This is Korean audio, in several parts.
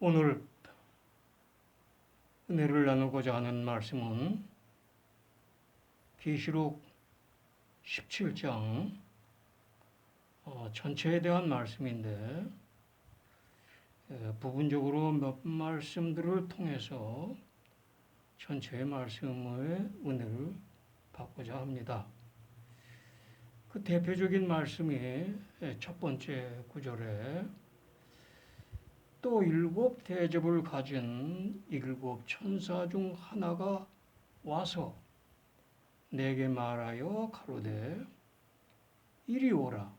오늘 은혜를 나누고자 하는 말씀은 계시록 17장 전체에 대한 말씀인데 부분적으로 몇 말씀들을 통해서 전체의 말씀의 은혜를 받고자 합니다. 그 대표적인 말씀이 첫 번째 구절에 또 일곱 대접을 가진 일곱 천사 중 하나가 와서 내게 말하여 가로되 이리 오라.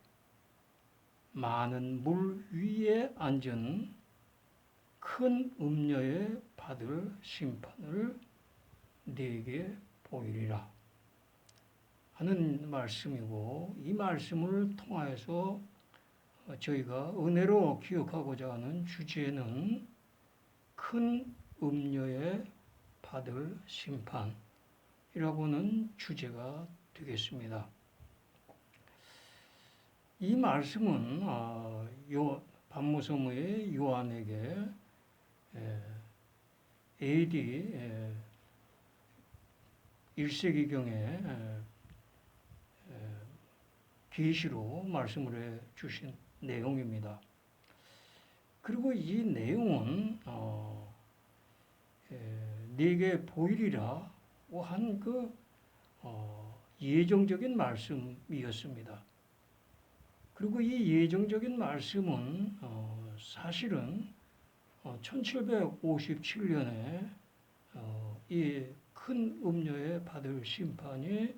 많은 물 위에 앉은 큰 음녀에 받을 심판을 네게 보이리라 하는 말씀이고, 이 말씀을 통하여서 저희가 은혜로 기억하고자 하는 주제는 큰 음녀에 받을 심판이라고는 주제가 되겠습니다. 이 말씀은 반모섬의 요한에게 AD 1세기경에 계시로 말씀을 해 주신 내용입니다. 그리고 이 내용은 네게 보이리라 한 예정적인 말씀이었습니다. 그리고 이 예정적인 말씀은 사실은 1757년에 이 큰 음녀에 받을 심판이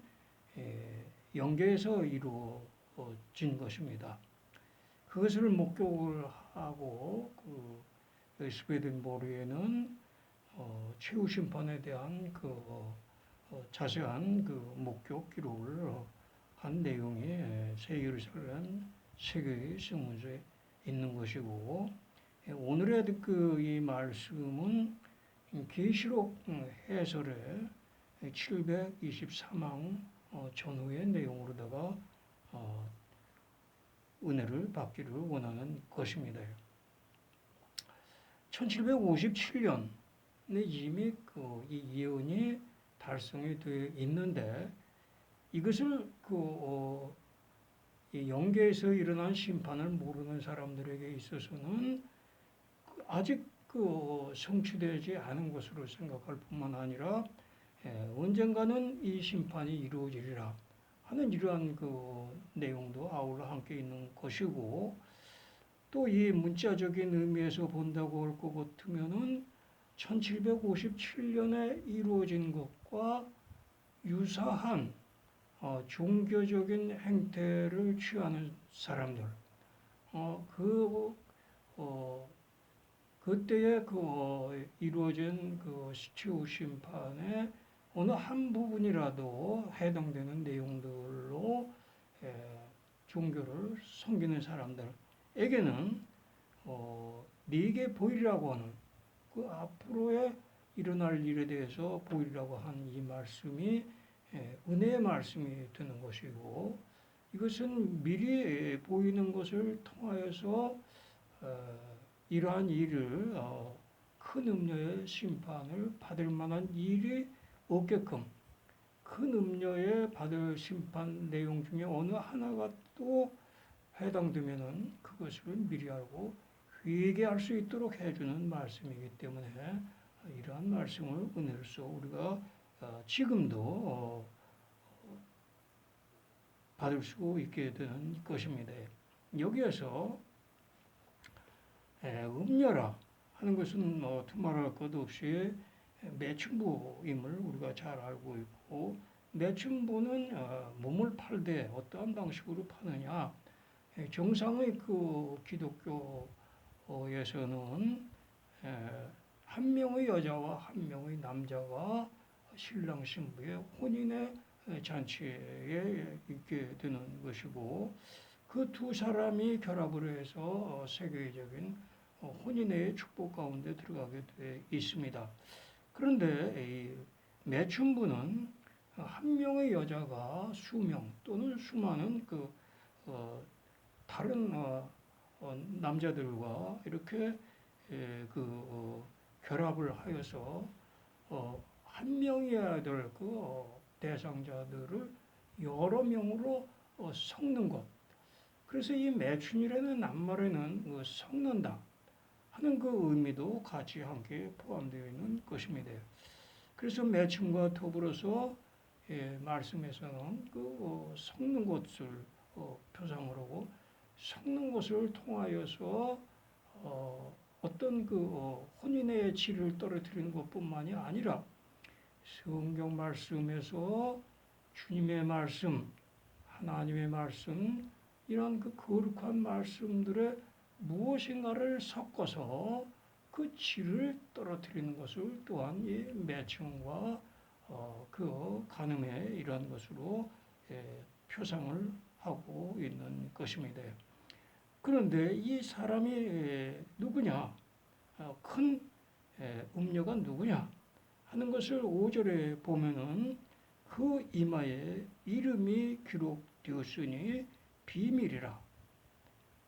영계에서 이루어진 것입니다. 그것을 목격을 하고 스웨덴보르에는 최후 심판에 대한 자세한 목격 기록을 한 내용이 새 예루살렘 세계의 성문서에 있는 것이고, 오늘의 이 말씀은 계시록 해설의 724강 전후의 내용으로다가 은혜를 받기를 원하는 것입니다. 1757년에 이미 이 예언이 달성이 되어 있는데, 이것을 영계에서 일어난 심판을 모르는 사람들에게 있어서는 아직 성취되지 않은 것으로 생각할 뿐만 아니라 언젠가는 이 심판이 이루어지리라 하는 이러한 내용도 아울러 함께 있는 것이고, 또 이 문자적인 의미에서 본다고 할 것 같으면은 1757년에 이루어진 것과 유사한 종교적인 행태를 취하는 사람들, 그때에 이루어진 최후 심판의 어느 한 부분이라도 해당되는 내용들로 종교를 섬기는 사람들에게는 네게 보이리라고 하는 앞으로의 일어날 일에 대해서 보이리라고 한 이 말씀이 은혜의 말씀이 되는 것이고, 이것은 미리 보이는 것을 통하여서 이러한 일을 큰 음녀의 심판을 받을 만한 일이 없게끔 큰 음녀에 받을 심판 내용 중에 어느 하나가 또 해당되면은 그것을 미리 알고 회개할 수 있도록 해주는 말씀이기 때문에 이러한 말씀을 은혜로서 우리가 지금도 받을 수 있게 되는 것입니다. 여기에서 음녀라 하는 것은 두말할 것 없이 매춘부임을 우리가 잘 알고 있고, 매춘부는 몸을 팔되 어떠한 방식으로 파느냐, 정상의 기독교에서는 한 명의 여자와 한 명의 남자가 신랑 신부의 혼인의 잔치에 있게 되는 것이고, 그 두 사람이 결합을 해서 세계적인 혼인의 축복 가운데 들어가게 되어 있습니다. 그런데 이 매춘부는 한 명의 여자가 수명 또는 수많은 다른 남자들과 이렇게 결합을 하여서 한 명이어야 될 대상자들을 여러 명으로 섞는 것. 그래서 이 매춘이라는 낱말에는 섞는다 하는 그 의미도 같이 함께 포함되어 있는 것입니다. 그래서 매춘과 더불어서 말씀에서는 섞는 것을 표상을 하고 섞는 것을 통하여서 어떤 혼인의 질을 떨어뜨리는 것뿐만이 아니라 성경 말씀에서 주님의 말씀, 하나님의 말씀, 이런 거룩한 말씀들의 무엇인가를 섞어서 그 질을 떨어뜨리는 것을 또한 이 매칭과 간음의 이러한 것으로 표상을 하고 있는 것입니다. 그런데 이 사람이 누구냐? 큰 음녀가 누구냐? 하는 것을 5절에 보면은 그 이마에 이름이 기록되었으니 비밀이라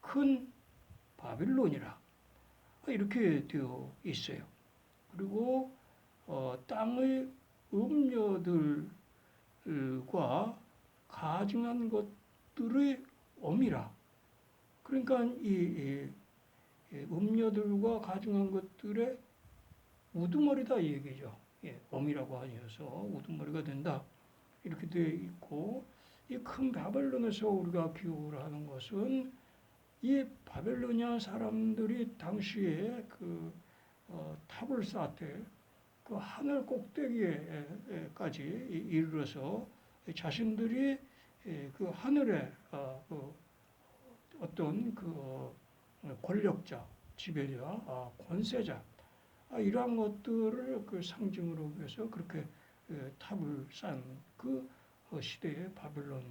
큰 바빌론이라 이렇게 되어 있어요. 그리고 땅의 음녀들과 가증한 것들의 엄이라. 그러니까 이 음녀들과 가증한 것들의 우두머리다 이 얘기죠. 엄이라고 하여서 우두머리가 된다. 이렇게 되어 있고 이 큰 바벨론에서 우리가 기억을 하는 것은 이 바벨로니아 사람들이 당시에 탑을 쌓되 그 하늘 꼭대기에까지 이르러서 자신들이 그 하늘에 어떤 권력자, 지배자, 권세자 이러한 것들을 상징으로 해서 그렇게 탑을 쌓은 그 시대의 바벨론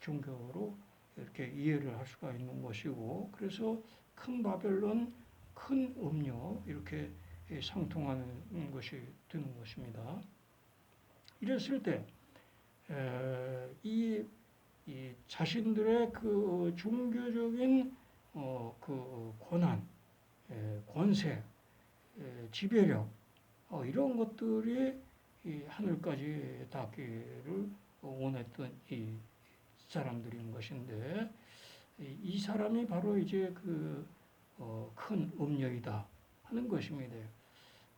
종교로 이렇게 이해를 할 수가 있는 것이고 그래서 큰 바벨론, 큰 음료 이렇게 상통하는 것이 되는 것입니다. 이랬을 때 이 자신들의 종교적인 권한, 권세, 지배력 이런 것들이 이 하늘까지 닿기를 원했던 이 사람들인 것인데 이 사람이 바로 이제 큰 음녀이다 하는 것입니다.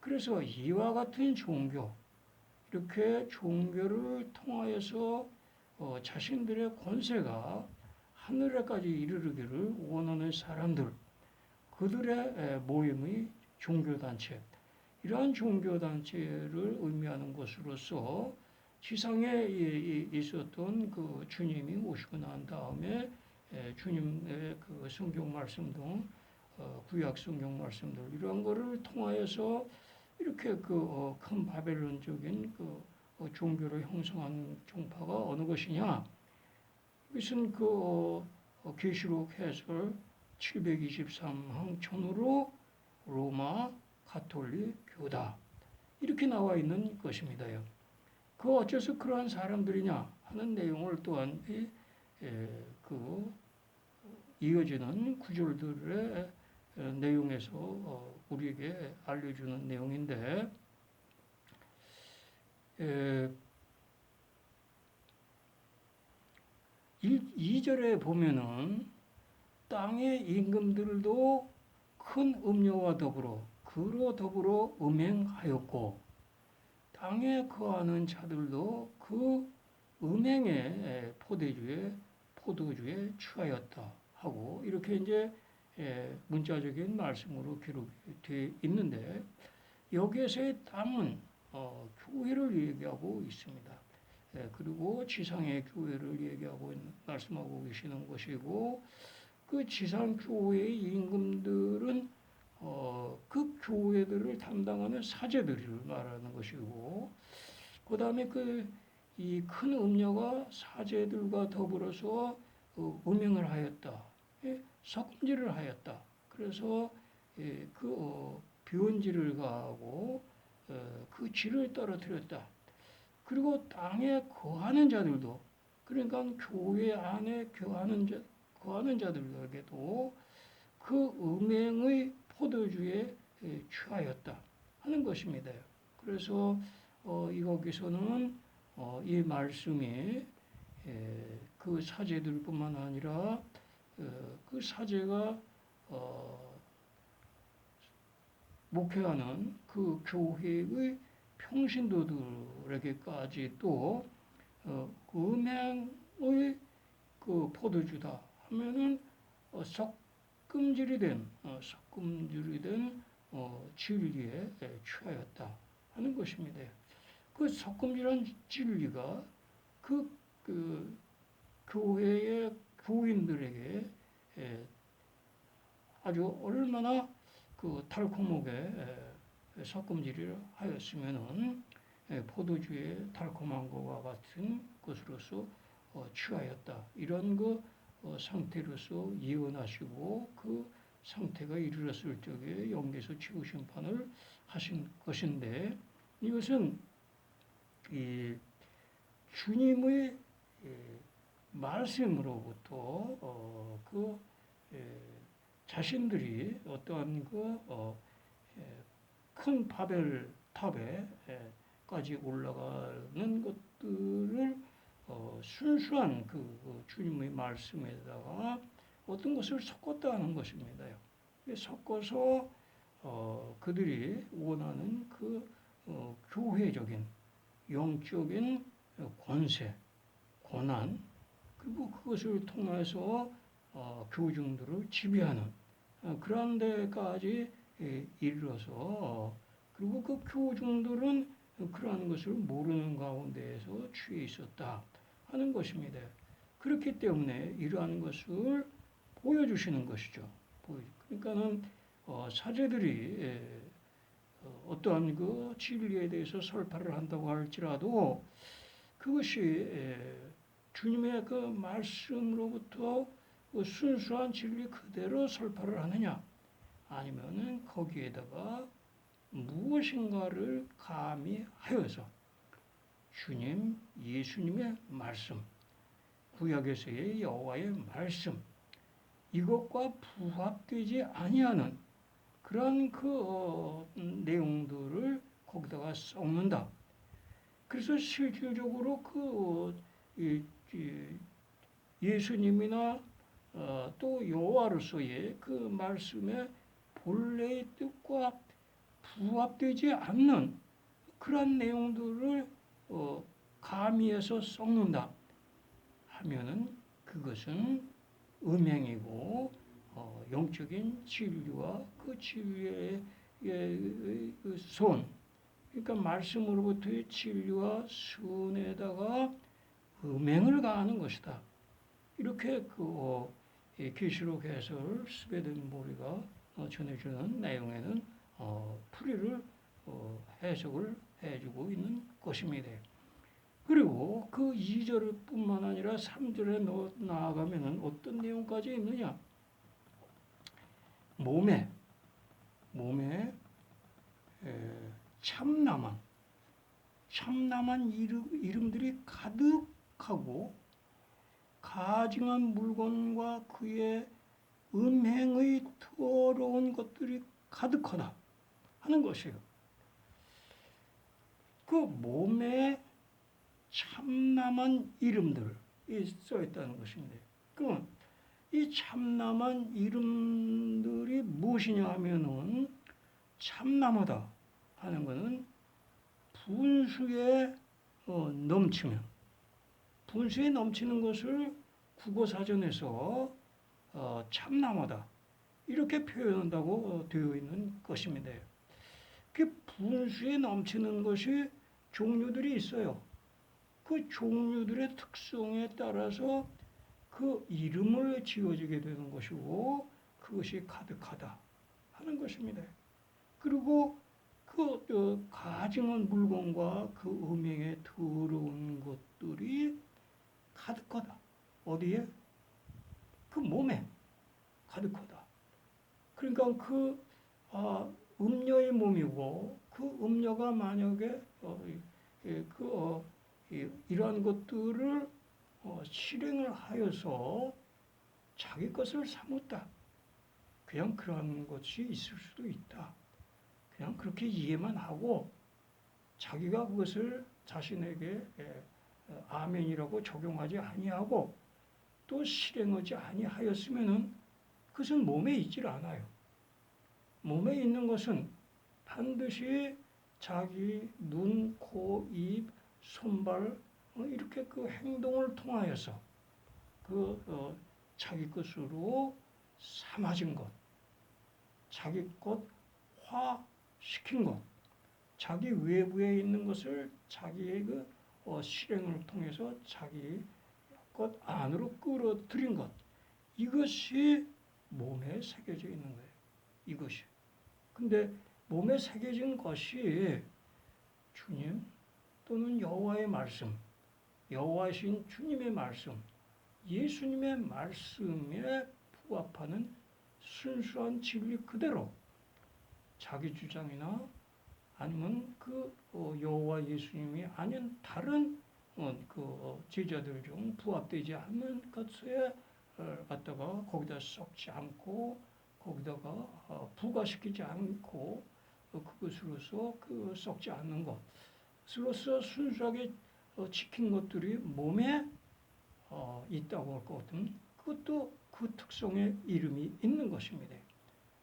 그래서 이와 같은 종교, 이렇게 종교를 통하여서 자신들의 권세가 하늘에까지 이르르기를 원하는 사람들, 그들의 모임의 종교단체, 이러한 종교단체를 의미하는 것으로서 지상에 있었던 주님이 오시고 난 다음에 주님의 성경 말씀 등 구약 성경 말씀들 이러한 것을 통하여서 이렇게 큰 바벨론적인 종교를 형성한 종파가 어느 것이냐? 이것은 계시록 해설 723항촌으로 로마 가톨릭 교다 이렇게 나와 있는 것입니다요. 어째서 그러한 사람들이냐 하는 내용을 또한 이어지는 구절들의 내용에서 우리에게 알려주는 내용인데 2절에 보면은 땅의 임금들도 큰 음료와 더불어 음행하였고 땅에 거하는 자들도 그 음행의 포도주에 취하였다 하고 이렇게 이제 문자적인 말씀으로 기록되어 있는데 여기에서의 땅은 교회를 얘기하고 있습니다. 그리고 지상의 교회를 얘기하고 말씀하고 계시는 것이고 그 지상 교회의 임금들은 그 교회들을 담당하는 사제들을 말하는 것이고 그 다음에 이 큰 음녀가 사제들과 더불어서 음행을 하였다. 석음질을 하였다. 그래서 변질을 가하고 그 질을 떨어뜨렸다. 그리고 땅에 거하는 자들도 그러니까 교회 안에 거하는 자들에게도 그 음행의 포도주에 취하였다 하는 것입니다. 그래서 이 거기서는 이 말씀이 그 사제들뿐만 아니라 그 사제가 목회하는 그 교회의 평신도들에게까지 또 음행의 그 포도주다 하면은 섞음질이 된 진리에 취하였다 하는 것입니다. 그 섞음질한 진리가 그 교회의 교인들에게 아주 얼마나 그 달콤하게 섞음질을 하였으면은 포도주의 달콤한 것과 같은 것으로서 취하였다. 이런 그 상태로서 예언하시고 그 상태가 이르렀을 적에 영계에서 최후 심판을 하신 것인데 이것은 이 주님의 말씀으로부터 자신들이 어떠한 큰 바벨 탑에까지 올라가는 것들을 순수한 그 주님의 말씀에다가 어떤 것을 섞었다는 것입니다. 섞어서 그들이 원하는 그 교회적인 영적인 권세, 권한 그리고 그것을 통해서 교중들을 지배하는 그런 데까지 이르러서 그리고 그 교중들은 그러한 것을 모르는 가운데에서 취해 있었다 하는 것입니다. 그렇기 때문에 이러한 것을 보여주시는 것이죠. 그러니까는 사제들이 어떠한 그 진리에 대해서 설파를 한다고 할지라도 그것이 주님의 그 말씀으로부터 순수한 진리 그대로 설파를 하느냐 아니면은 거기에다가 무엇인가를 가미하여서 주님, 예수님의 말씀, 구약에서의 여호와의 말씀 이것과 부합되지 아니하는 그런 그 내용들을 거기다가 섞는다. 그래서 실질적으로 그 예수님이나 또 여호와로서의 그 말씀의 본래의 뜻과 부합되지 않는 그런 내용들을 가미해서 섞는다 하면은 그것은 음행이고 영적인 진리와 그 진리의 선 그러니까 말씀으로부터의 진리와 선에다가 음행을 가하는 것이다. 이렇게 계시록 해설 스베덴 모리가 전해주는 내용에는 풀이를 해석을 해주고 있는 것입니다. 그리고 그 2절뿐만 아니라 3절에 나아가면은 어떤 내용까지 있느냐? 몸에 참남한 이름들이 가득하고 가증한 물건과 그의 음행의 더러운 것들이 가득하다 하는 것이에요. 그 몸에 참남한 이름들이 써 있다는 것입니다. 그럼 이 참남한 이름들이 무엇이냐 하면은 참남하다 하는 것은 분수에 넘치면 분수에 넘치는 것을 국어사전에서 참남하다 이렇게 표현한다고 되어 있는 것입니다. 그 분수에 넘치는 것이 종류들이 있어요. 그 종류들의 특성에 따라서 그 이름을 지어지게 되는 것이고 그것이 가득하다 하는 것입니다. 그리고 그 가증한 물건과 그 음행에 더러운 것들이 가득하다. 어디에? 그 몸에 가득하다. 그러니까 그 음녀의 몸이고 그 음녀가 만약에 이러한 것들을 실행을 하여서 자기 것을 삼았다. 그냥 그런 것이 있을 수도 있다. 그렇게 이해만 하고 자기가 그것을 자신에게 아멘이라고 적용하지 아니하고 또 실행하지 아니하였으면은 그것은 몸에 있질 않아요. 몸에 있는 것은 반드시 자기 눈, 코, 입, 손발 이렇게 그 행동을 통하여서 자기 것으로 삼아진 것, 자기 것 화시킨 것, 자기 외부에 있는 것을 자기의 실행을 통해서 자기 것 안으로 끌어들인 것, 이것이 몸에 새겨져 있는 거예요. 이것이. 근데 몸에 새겨진 것이 주님 또는 여호와의 말씀, 여호와이신 주님의 말씀, 예수님의 말씀에 부합하는 순수한 진리 그대로 자기 주장이나 아니면 여호와 예수님이 아닌 다른 제자들 중 부합되지 않는 것에 갖다가 거기다 썩지 않고 거기다가 부가시키지 않고 그것으로서 썩지 않는 것으로서 순수하게 지킨 것들이 몸에 있다고 할 것 같으면 그것도 그 특성의 이름이 있는 것입니다.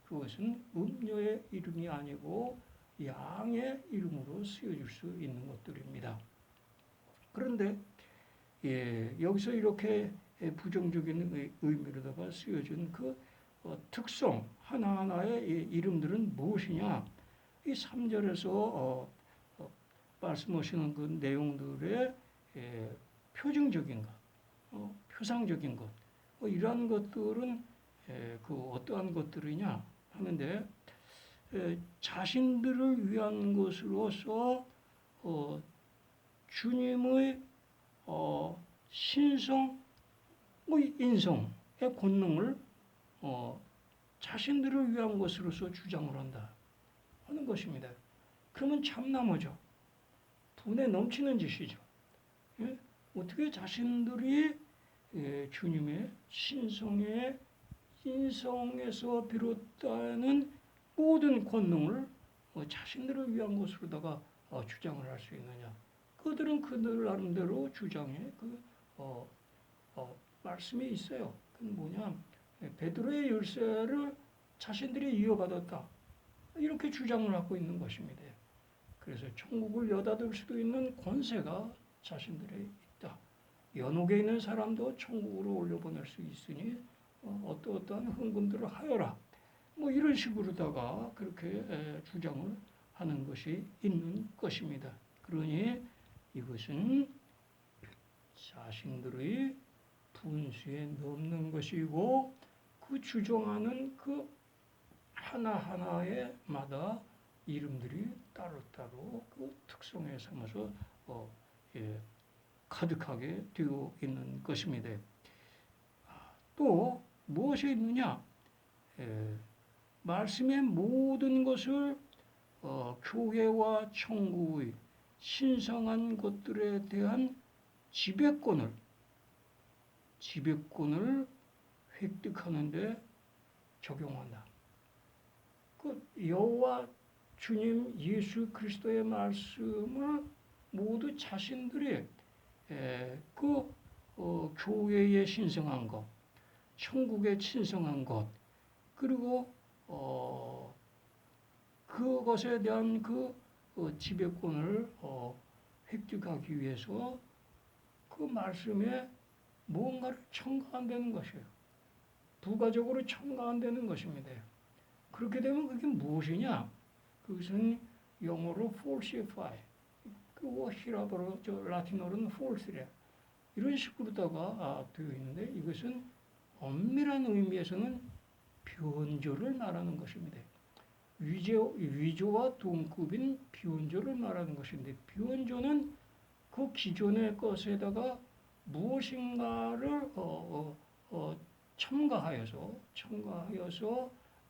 그것은 음료의 이름이 아니고 양의 이름으로 쓰여질 수 있는 것들입니다. 그런데 여기서 이렇게 부정적인 의미로다가 쓰여진 특성 하나하나의 이름들은 무엇이냐? 이 3절에서 말씀하시는 그 내용들의 표징적인 것, 표상적인 것, 이러한 것들은 어떠한 것들이냐 하는데 자신들을 위한 것으로서 주님의 신성, 인성의 권능을 자신들을 위한 것으로서 주장을 한다 하는 것입니다. 그러면 참나무죠. 분에 넘치는 짓이죠. 예? 어떻게 자신들이 주님의 신성의 인성에서 비롯하는 모든 권능을 자신들을 위한 것으로다가 주장을 할 수 있느냐? 그들은 그들 나름대로 주장의 말씀이 있어요. 그건 뭐냐? 베드로의 열쇠를 자신들이 이어받았다. 이렇게 주장을 하고 있는 것입니다. 그래서 천국을 여닫을 수도 있는 권세가 자신들에 있다. 연옥에 있는 사람도 천국으로 올려보낼 수 있으니 어떠한 흥분들을 하여라. 이런 식으로다가 그렇게 주장을 하는 것이 있는 것입니다. 그러니 이것은 자신들의 분수에 넘는 것이고 그 주장하는 그 하나하나에 마다 이름들이 따로따로 그 특성에 삼아서 가득하게 되어 있는 것입니다. 또 무엇이 있느냐? 말씀의 모든 것을 교회와 천국의 신성한 것들에 대한 지배권을 획득하는 데 적용한다. 여호와 주님 예수 그리스도의 말씀을 모두 자신들이 교회에 신성한 것, 천국에 신성한 것, 그리고 그것에 대한 지배권을 획득하기 위해서 그 말씀에 무언가를 첨가한다는 것이에요. 부가적으로 첨가한다는 것입니다. 그렇게 되면 그게 무엇이냐? 그것은 영어로 falsify, 히라보로 라틴어로는 false래. 이런 식으로다가 되어 있는데 이것은 엄밀한 의미에서는 변조를 말하는 것입니다. 위조와 동급인 변조를 말하는 것인데 변조는 그 기존의 것에다가 무엇인가를 첨가하여서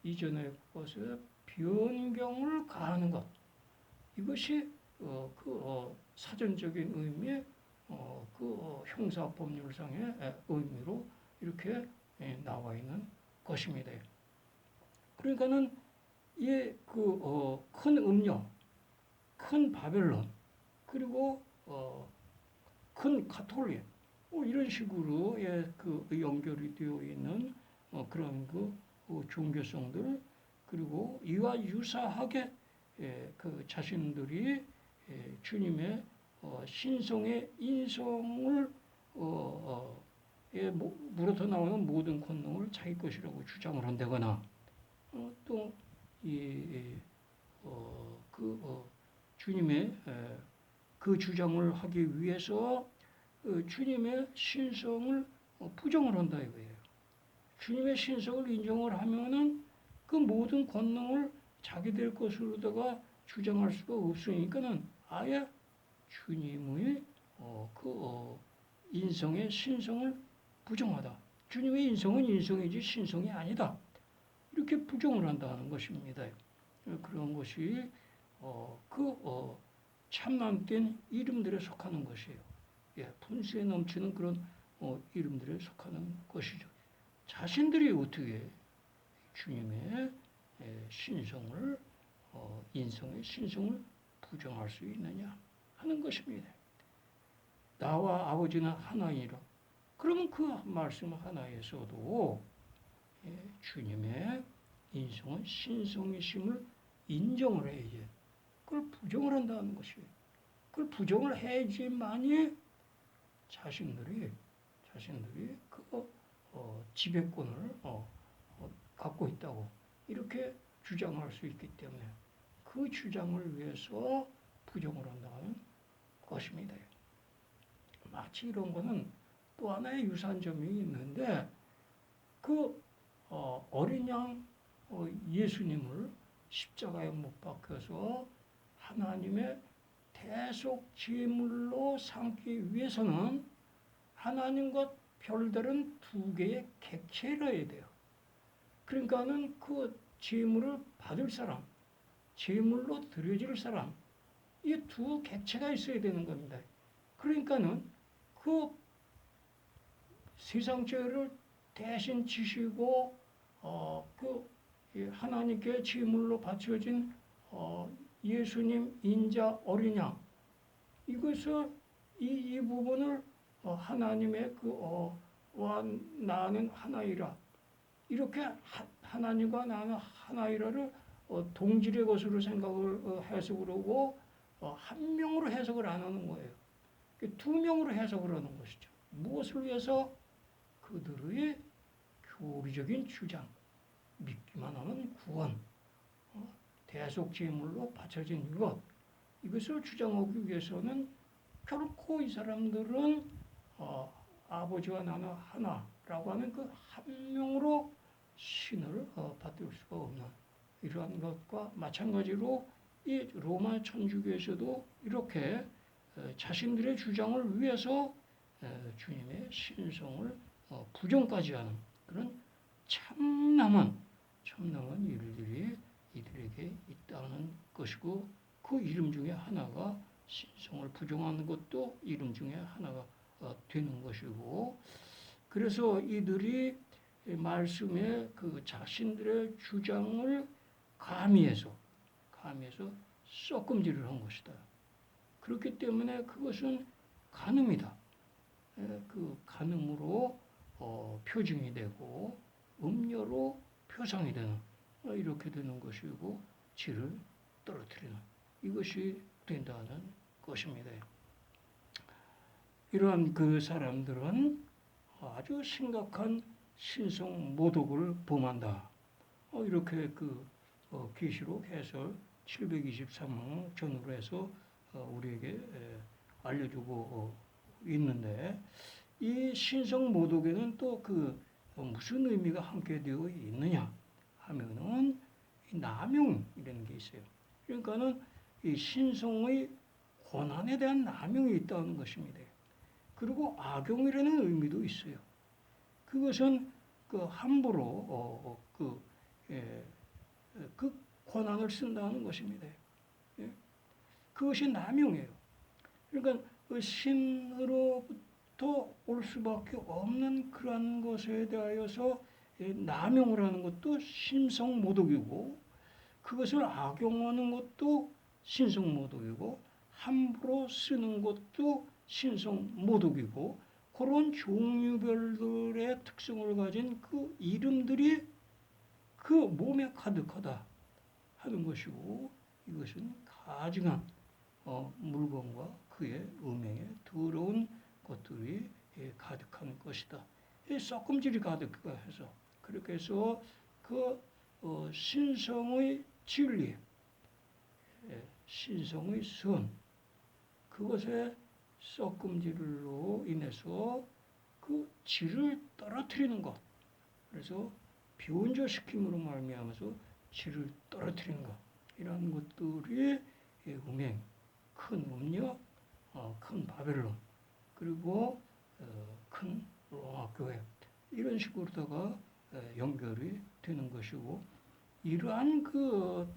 이전의 것에 변경을 가하는 것. 이것이 사전적인 의미의 형사법률상의 의미로 이렇게 나와 있는 것입니다. 그러니까는 큰 음료, 큰 바벨론, 그리고 큰 가톨릭, 이런 식으로 연결이 되어 있는 그런 종교성들, 그리고 이와 유사하게 자신들이 주님의 신성의 인성을 물어서 나오는 모든 권능을 자기 것이라고 주장을 한다거나, 또 주님의 그 주장을 하기 위해서 주님의 신성을 부정을 한다 이거예요. 주님의 신성을 인정을 하면은 그 모든 권능을 자기들 것으로다가 주장할 수가 없으니까는 아예 주님의 인성의 신성을 부정하다. 주님의 인성은 인성이지 신성이 아니다. 이렇게 부정을 한다는 것입니다. 그런 것이 참남된 이름들에 속하는 것이에요. 분수에 넘치는 그런 이름들에 속하는 것이죠. 자신들이 어떻게 주님의 신성을 인성의 신성을 부정할 수 있느냐 하는 것입니다. 나와 아버지는 하나이라. 그러면 그 말씀 하나에서도 주님의 인성은 신성이심을 인정을 해야지. 그걸 부정을 한다는 것이에요. 그걸 부정을 해야지만이 자신들이 지배권을 갖고 있다고 이렇게 주장할 수 있기 때문에 그 주장을 위해서 부정을 한다는 것입니다. 마치 이런 거는 또 하나의 유사점이 있는데 어린 양 예수님을 십자가에 못 박혀서 하나님의 대속 제물로 삼기 위해서는 하나님과 별다른 두 개의 객체라야 돼요. 그러니까는 그 제물을 받을 사람, 제물로 드려질 사람, 이 두 객체가 있어야 되는 겁니다. 그러니까는 그 세상 죄를 대신 지시고 하나님께 제물로 바쳐진 예수님 인자 어린 양, 이것을 이 부분을 하나님의 와 나는 하나이라, 이렇게 하나님과 나는 하나이라를 동질의 것으로 생각을 해석을 하고 한 명으로 해석을 안 하는 거예요. 두 명으로 해석을 하는 것이죠. 무엇을 위해서? 그들의 교리적인 주장, 믿기만 하면 구원, 대속 제물로 바쳐진 이것을 주장하기 위해서는 결코 이 사람들은 아버지와 나는 하나라고 하는 그 한 명으로 신을 받을 수가 없는 이러한 것과 마찬가지로 이 로마 천주교에서도 이렇게 자신들의 주장을 위해서 주님의 신성을 부정까지 하는 그런 참남한 일들이 이들에게 있다는 것이고, 그 이름 중에 하나가 신성을 부정하는 것도 이름 중에 하나가 되는 것이고, 그래서 이들이 말씀에 그 자신들의 주장을 가미해서 썩금질을 한 것이다. 그렇기 때문에 그것은 간음이다. 그 간음으로 표징이 되고 음료로 표상이 되는 이렇게 되는 것이고 질을 떨어뜨리는 이것이 된다는 것입니다. 이러한 그 사람들은 아주 심각한 신성 모독을 범한다. 이렇게 계시록 해설 723호 전으로 해서 우리에게 알려주고 있는데, 이 신성 모독에는 또 무슨 의미가 함께 되어 있느냐 하면은 남용이라는 게 있어요. 그러니까는 이 신성의 권한에 대한 남용이 있다는 것입니다. 그리고 악용이라는 의미도 있어요. 그것은 함부로 그 권한을 쓴다는 것입니다. 그것이 남용이에요. 그러니까 신으로부터 올 수밖에 없는 그러한 것에 대하여서 남용을 하는 것도 신성 모독이고, 그것을 악용하는 것도 신성모독이고 함부로 쓰는 것도 신성모독이고 그런 종류별들의 특성을 가진 그 이름들이 그 몸에 가득하다 하는 것이고 이것은 가증한 물건과 그의 음행에 더러운 것들이 가득한 것이다. 썩금질이 가득해서 그렇게 해서 그 신성의 진리, 신성의 선, 그것의 썩금질로 인해서 그 질을 떨어뜨리는 것. 그래서 비온전시킴으로 말미암아서 질을 떨어뜨리는 것. 이런 것들이 음행, 큰 음력, 큰 바벨론, 그리고 큰 로마 교회 이런 식으로다가 연결이 되는 것이고 이러한 그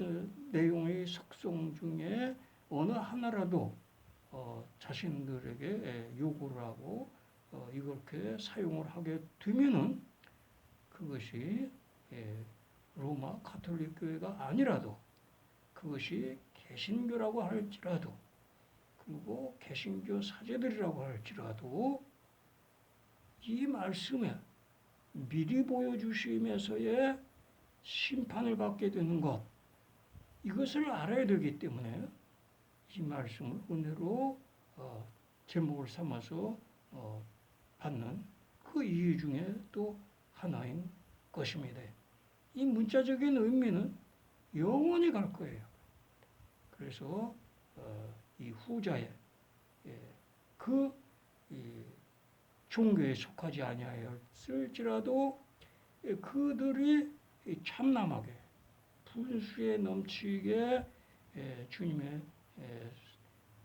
내용의 속성 중에 어느 하나라도 자신들에게 요구를 하고 이렇게 사용을 하게 되면은 그것이 로마 가톨릭 교회가 아니라도 그것이 개신교라고 할지라도 그리고 개신교 사제들이라고 할지라도 이 말씀에 미리 보여주심에서의 심판을 받게 되는 것 이것을 알아야 되기 때문에 이 말씀을 은혜로 제목을 삼아서 받는 그 이유 중에 또 하나인 것입니다. 이 문자적인 의미는 영원히 갈 거예요. 그래서 이 후자에 그 종교에 속하지 아니하였을지라도 그들이 참남하게 분수에 넘치게 주님의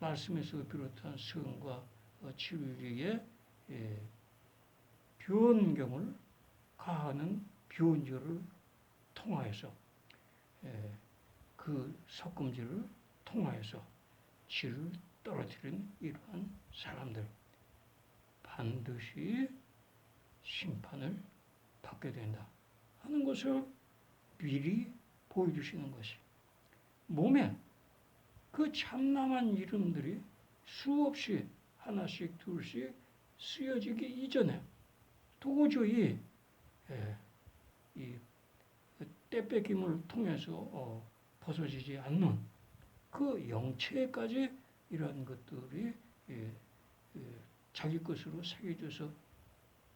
말씀에서 비롯한 성과 진리의 변경을 가하는 변절을 통하여서 그 섞음질을 통하여서 질을 떨어뜨리는 이러한 사람들 반드시 심판을 받게 된다 하는 것을 미리 보여주시는 것이 몸에 그 참남한 이름들이 수없이 하나씩 둘씩 쓰여지기 이전에 도저히 이 때뺏김을 통해서 벗어지지 않는 그 영체까지 이러한 것들이 자기 것으로 새겨져서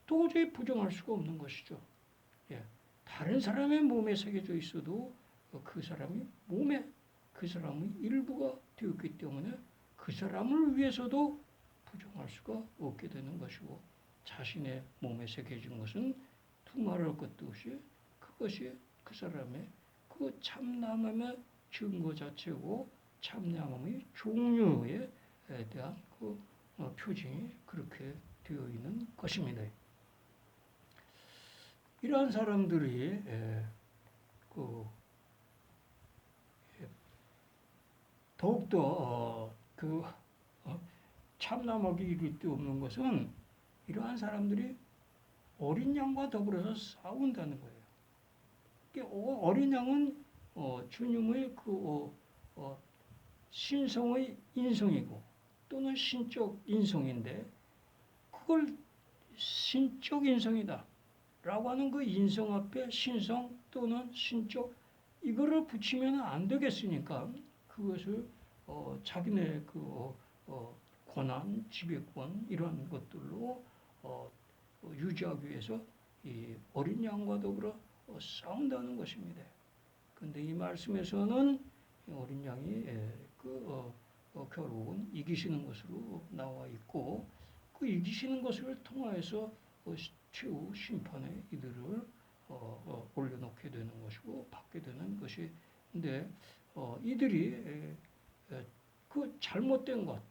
도저히 부정할 수가 없는 것이죠. 다른 사람의 몸에 새겨져 있어도 그 사람이 몸에 그 사람의 일부가 되었기 때문에 그 사람을 위해서도 부정할 수가 없게 되는 것이고 자신의 몸에 새겨진 것은 두말할 것도 없이 그것이 그 사람의 그 참남함의 증거 자체고 참남함의 종류에 대한 그 표징이 그렇게 되어 있는 것입니다. 이러한 사람들이 더욱더 참남하기 이를 데 없는 것은 이러한 사람들이 어린 양과 더불어서 싸운다는 거예요. 어린 양은 주님의 신성의 인성이고 또는 신적 인성인데 그걸 신적 인성이다 라고 하는 그 인성 앞에 신성 또는 신적 이거를 붙이면 안 되겠으니까 그것을 자기네 권한, 지배권 이런 것들로 유지하기 위해서 이 어린 양과 더불어 싸운다는 것입니다. 그런데 이 말씀에서는 어린 양이 결국은 이기시는 것으로 나와 있고 그 이기시는 것을 통하여서 최후 심판에 이들을 올려놓게 되는 것이고 받게 되는 것인데 이들이 그 잘못된 것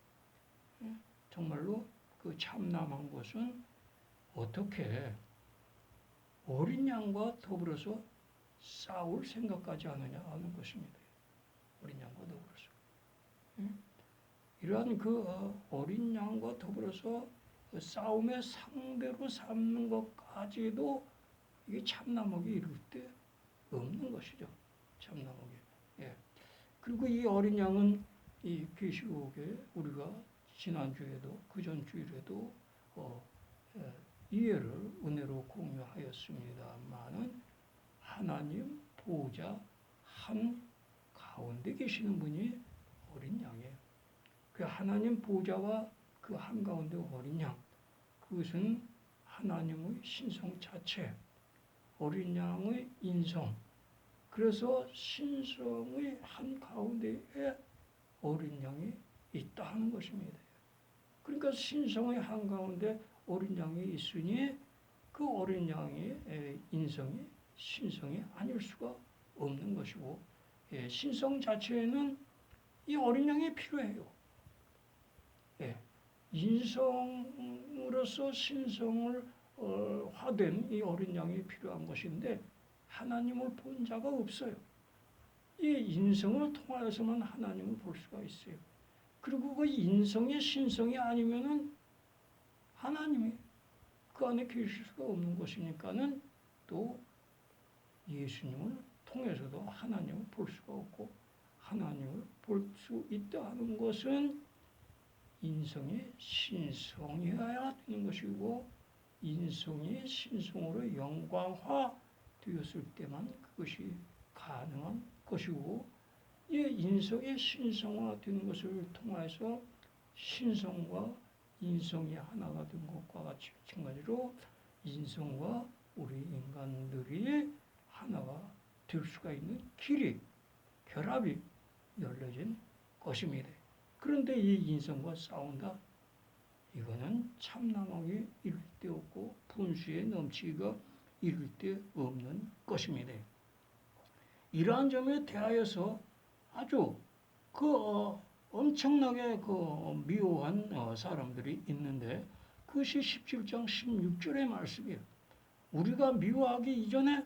정말로 그 참남한 것은 어떻게 어린 양과 더불어서 싸울 생각까지 하느냐 하는 것입니다. 어린 양과 더불어서 이러한 그 어린 양과 더불어서 싸움의 상대로 삼는 것까지도 이게 참남하게 이룰 데 없는 것이죠. 참남하게 그리고 이 어린 양은 이 계시록에 우리가 지난주에도 그전 주일에도 이해를 은혜로 공유하였습니다만은 하나님 보호자 한 가운데 계시는 분이 어린 양이에요. 그 하나님 보호자와 그 한가운데 어린 양, 그것은 하나님의 신성 자체, 어린 양의 인성. 그래서 신성의 한가운데에 어린 양이 있다 하는 것입니다. 그러니까 신성의 한가운데 어린 양이 있으니 그 어린 양의 인성이 신성이 아닐 수가 없는 것이고, 신성 자체에는 이 어린 양이 필요해요. 인성으로서 신성을 화된 이 어린 양이 필요한 것인데 하나님을 본 자가 없어요. 이 인성을 통하여서만 하나님을 볼 수가 있어요. 그리고 그 인성의 신성이 아니면은 하나님이 그 안에 계실 수가 없는 것이니까는 또 예수님을 통해서도 하나님을 볼 수가 없고, 하나님을 볼 수 있다 하는 것은 인성이 신성이어야 되는 것이고, 인성이 신성으로 영광화 되었을 때만 그것이 가능한 것이고, 이 인성의 신성화 되는 것을 통해서 신성과 인성이 하나가 된 것과 같이 마찬가지로 인성과 우리 인간들이 하나가 될 수가 있는 길이, 결합이 열려진 것입니다. 그런데 이 인성과 싸운다? 이거는 참남하게 이를 데 없고 분수에 넘치기가 이를 데 없는 것입니다. 이러한 점에 대하여서 아주 엄청나게 미워한 사람들이 있는데 그것이 17장 16절의 말씀이에요. 우리가 미워하기 이전에